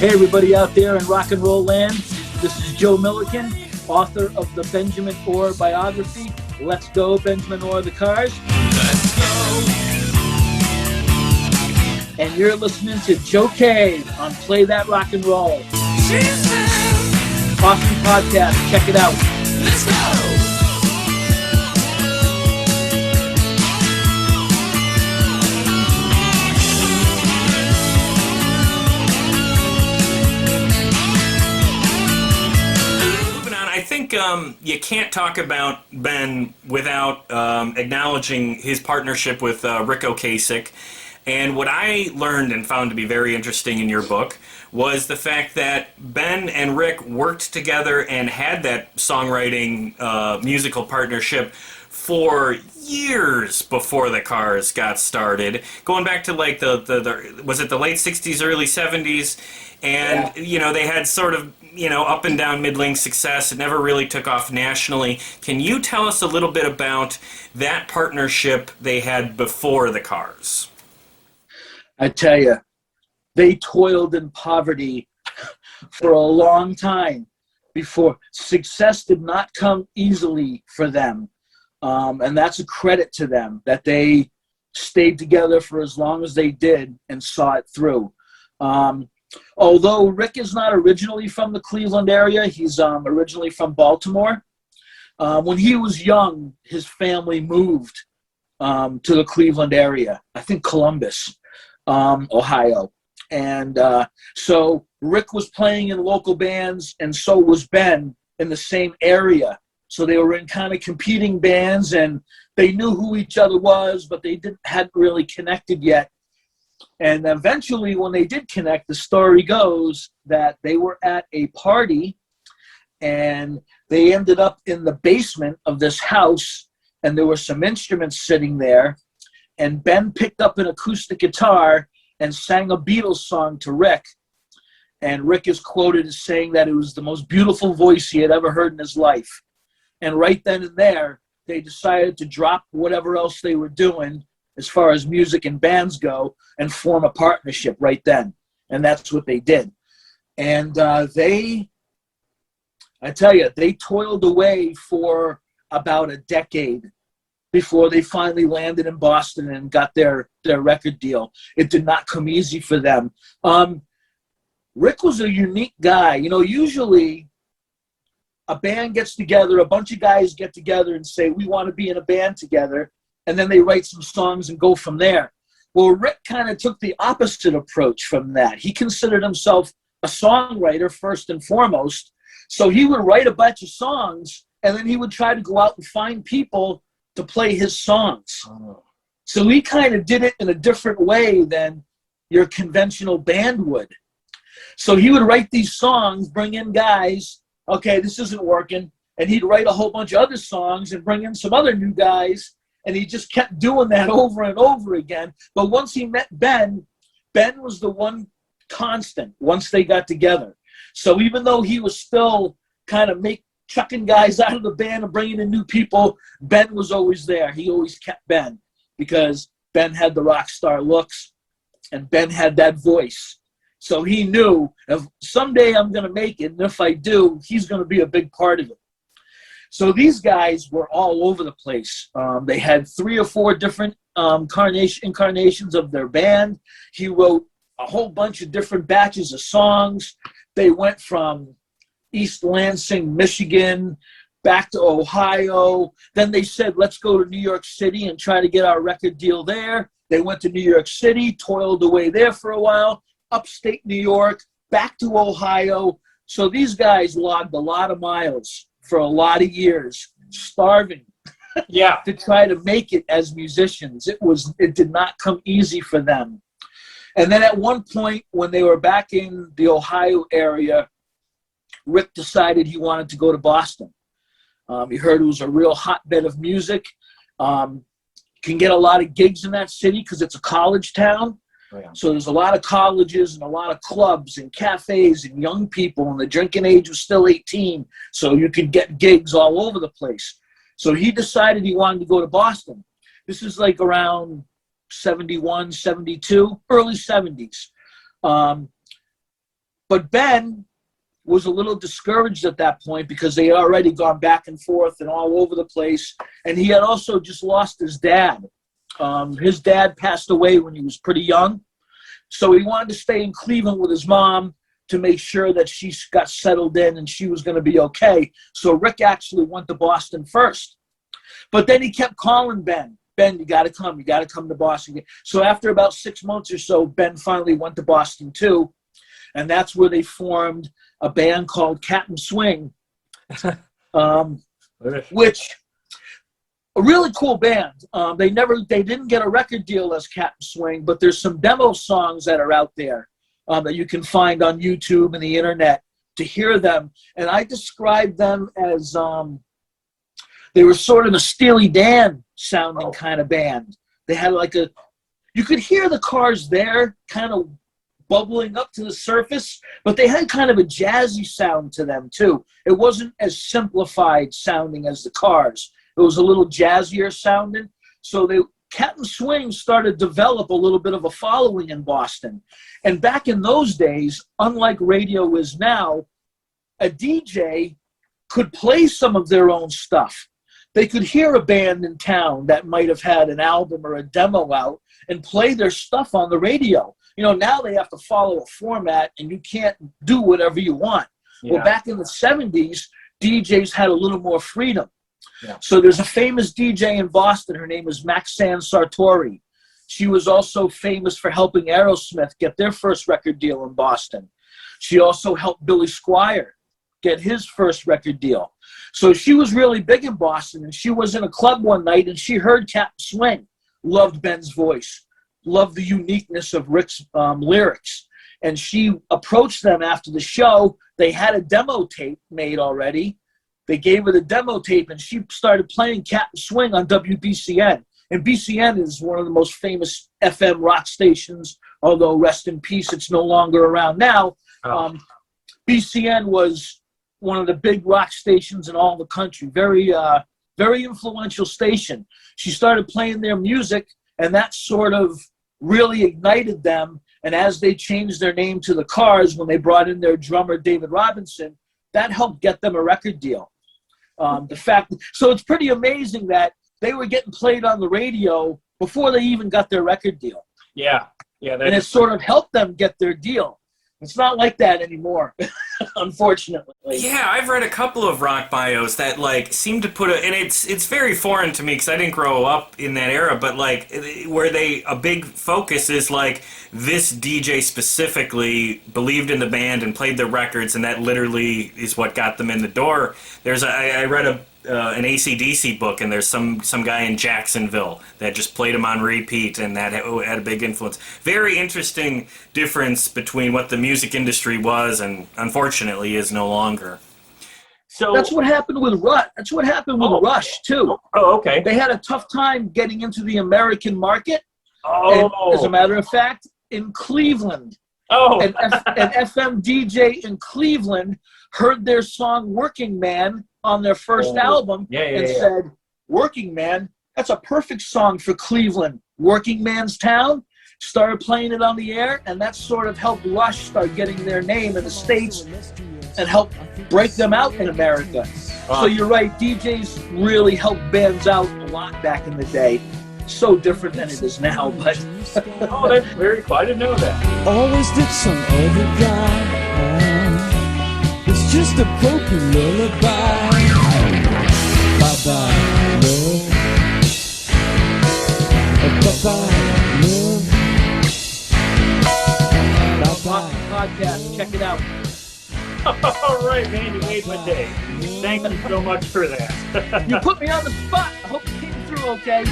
Hey everybody out there in rock and roll land, this is Joe Milliken, author of the Benjamin Orr biography, Let's Go, Benjamin Orr, The Cars. Let's go! And you're listening to Joe K on Play That Rock and Roll. Awesome podcast, check it out. Let's go! I think you can't talk about Ben without acknowledging his partnership with Ric Ocasek. And what I learned and found to be very interesting in your book was the fact that Ben and Ric worked together and had that songwriting musical partnership for years before the Cars got started, going back to like the was it the late 60s, early 70s, and you know, they had sort of, you know, up and down middling success. It never really took off nationally. Can you tell us a little bit about that partnership they had before the Cars? I tell you, they toiled in poverty for a long time before. Success did not come easily for them. And that's a credit to them that they stayed together for as long as they did and saw it through. Although Ric is not originally from the Cleveland area, he's originally from Baltimore. When he was young, his family moved to the Cleveland area, I think Columbus, Ohio. And so Ric was playing in local bands, and so was Ben in the same area. So they were in kind of competing bands, and they knew who each other was, but they hadn't really connected yet. And eventually, when they did connect, the story goes that they were at a party, and they ended up in the basement of this house, and there were some instruments sitting there, and Ben picked up an acoustic guitar and sang a Beatles song to Ric. And Ric is quoted as saying that it was the most beautiful voice he had ever heard in his life. And right then and there, they decided to drop whatever else they were doing as far as music and bands go and form a partnership right then. And that's what they did. And I tell you, they toiled away for about a decade before they finally landed in Boston and got their record deal. It did not come easy for them. Ric was a unique guy. You know, usually a band gets together, a bunch of guys get together and say, we want to be in a band together, and then they write some songs and go from there. Well, Ric kind of took the opposite approach from that. He considered himself a songwriter first and foremost, so he would write a bunch of songs, and then he would try to go out and find people to play his songs. So he kind of did it in a different way than your conventional band would. So he would write these songs, bring in guys, okay, this isn't working, and he'd write a whole bunch of other songs and bring in some other new guys, and he just kept doing that over and over again. But once he met Ben, Ben was the one constant once they got together. So even though he was still kind of chucking guys out of the band and bringing in new people, Ben was always there. He always kept Ben because Ben had the rock star looks and Ben had that voice. So he knew if someday I'm going to make it, and if I do, he's going to be a big part of it. So these guys were all over the place. They had 3 or 4 different incarnations of their band. He wrote a whole bunch of different batches of songs. They went from East Lansing, Michigan, back to Ohio. Then they said, let's go to New York City and try to get our record deal there. They went to New York City, toiled away there for a while, upstate New York, back to Ohio. So these guys logged a lot of miles for a lot of years, starving to try to make it as musicians. It did not come easy for them. And then at one point when they were back in the Ohio area, Ric decided he wanted to go to Boston. He heard it was a real hotbed of music. Can get a lot of gigs in that city because it's a college town. Oh, yeah. So there's a lot of colleges and a lot of clubs and cafes and young people, and the drinking age was still 18, so you could get gigs all over the place. So he decided he wanted to go to Boston. This is like around 71, 72, early 70s. But Ben was a little discouraged at that point because they had already gone back and forth and all over the place. And he had also just lost his dad. His dad passed away when he was pretty young. So he wanted to stay in Cleveland with his mom to make sure that she got settled in and she was going to be okay. So Rick actually went to Boston first. But then he kept calling Ben, you got to come to Boston. So after about 6 months or so, Ben finally went to Boston too. And that's where they formed a band called Captain Swing, which a really cool band. They didn't get a record deal as Captain Swing, but there's some demo songs that are out there that you can find on YouTube and the internet to hear them. And I describe them as they were sort of a Steely Dan sounding kind of band. They had you could hear the Cars there kind of bubbling up to the surface, but they had kind of a jazzy sound to them too. It wasn't as simplified sounding as the Cars. It was a little jazzier sounding. So Captain Swing started to develop a little bit of a following in Boston. And back in those days, unlike radio is now, a DJ could play some of their own stuff. They could hear a band in town that might have had an album or a demo out and play their stuff on the radio. Now they have to follow a format and you can't do whatever you want. Yeah. Well, back in the 70s, DJs had a little more freedom. Yeah. So there's a famous DJ in Boston. Her name is Maxanne Sartori. She was also famous for helping Aerosmith get their first record deal in Boston. She also helped Billy Squier get his first record deal. So she was really big in Boston, and she was in a club one night, and she heard Captain Swing, loved Ben's voice, loved the uniqueness of Rick's lyrics. And she approached them after the show. They had a demo tape made already. They gave her the demo tape, and she started playing Captain Swing on WBCN. And BCN is one of the most famous FM rock stations, although rest in peace, it's no longer around now. BCN was one of the big rock stations in all the country, very influential station. She started playing their music, and that sort of really ignited them. And as they changed their name to the Cars, when they brought in their drummer, David Robinson, that helped get them a record deal. So it's pretty amazing that they were getting played on the radio before they even got their record deal. Yeah. And it sort of helped them get their deal. It's not like that anymore, unfortunately. Yeah, I've read a couple of rock bios that seem to put and it's very foreign to me because I didn't grow up in that era, but where a big focus is this DJ specifically believed in the band and played the records, and that literally is what got them in the door. I read an AC/DC book, and there's some guy in Jacksonville that just played him on repeat, and that had a big influence. Very interesting difference between what the music industry was and unfortunately is no longer. So that's what happened with Rush. That's what happened with Rush too. Oh, okay. They had a tough time getting into the American market. Oh, and, as a matter of fact, in Cleveland. Oh, an FM DJ in Cleveland heard their song "Working Man" on their first album and said, "Working Man, that's a perfect song for Cleveland. Working Man's Town." Started playing it on the air, and that sort of helped Rush start getting their name in the States and helped break them out in America. Wow. So you're right, DJs really helped bands out a lot back in the day. So different than it is now, but... Oh, that's very cool. I didn't know that. Always did some other guy. It's just a broken lullaby. Bye-bye, love. Bye-bye, love. Podcast, check it out. All right, man, you made my day. Thank you so much for that. You put me on the spot. I hope it came through okay.